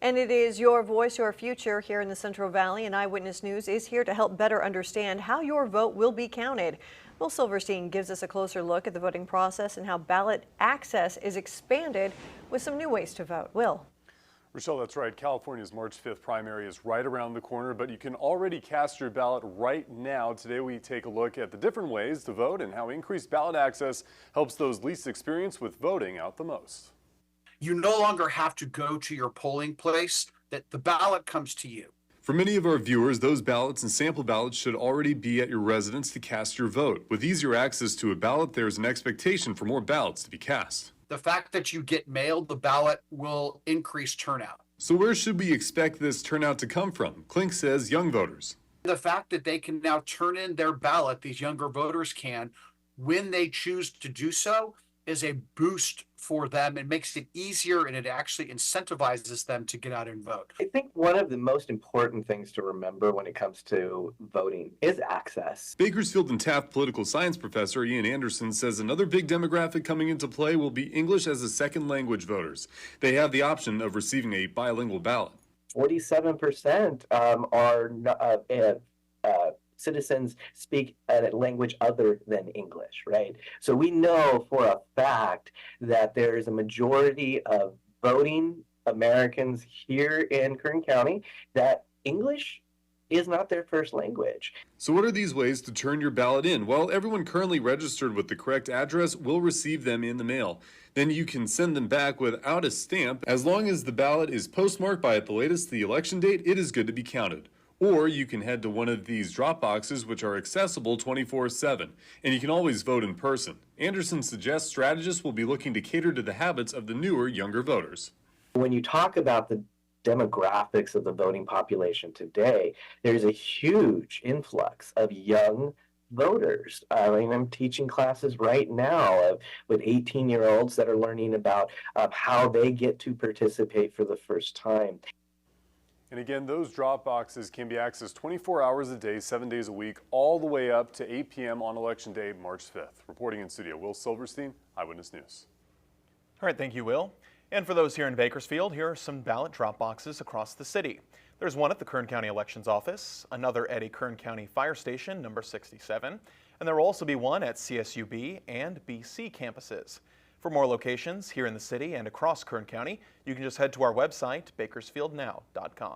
And it is your voice, your future here in the Central Valley, and Eyewitness News is here to help better understand how your vote will be counted. Will Silverstein gives us a closer look at the voting process and how ballot access is expanded with some new ways to vote. Will. Rochelle, that's right. California's March 5th primary is right around the corner, but you can already cast your ballot right now. Today we take a look at the different ways to vote and how increased ballot access helps those least experienced with voting out the most. You no longer have to go to your polling place, that the ballot comes to you. For many of our viewers, those ballots and sample ballots should already be at your residence to cast your vote. With easier access to a ballot, there's an expectation for more ballots to be cast. The fact that you get mailed the ballot will increase turnout. So where should we expect this turnout to come from? Clink says young voters. The fact that they can now turn in their ballot, these younger voters can, when they choose to do so, is a boost for them. It makes it easier and it actually incentivizes them to get out and vote. I think one of the most important things to remember when it comes to voting is access. Bakersfield and Taft political science professor Ian Anderson says another big demographic coming into play will be English as a second language voters. They have the option of receiving a bilingual ballot. 47% citizens speak a language other than English, right? So we know for a fact that there is a majority of voting Americans here in Kern County that English is not their first language. So what are these ways to turn your ballot in? Well, everyone currently registered with the correct address will receive them in the mail. Then you can send them back without a stamp. As long as the ballot is postmarked by at the latest the election date, it is good to be counted. Or you can head to one of these drop boxes which are accessible 24/7, and you can always vote in person. Anderson suggests strategists will be looking to cater to the habits of the newer, younger voters. When you talk about the demographics of the voting population today, there's a huge influx of young voters. I'm teaching classes right now with 18-year-olds that are learning about how they get to participate for the first time. And again, those drop boxes can be accessed 24 hours a day, 7 days a week, all the way up to 8 p.m. on Election Day, March 5th. Reporting in studio, Will Silverstein, Eyewitness News. All right, thank you, Will. And for those here in Bakersfield, here are some ballot drop boxes across the city. There's one at the Kern County Elections Office, another at a Kern County Fire Station, number 67, and there will also be one at CSUB and BC campuses. For more locations here in the city and across Kern County, you can just head to our website, bakersfieldnow.com.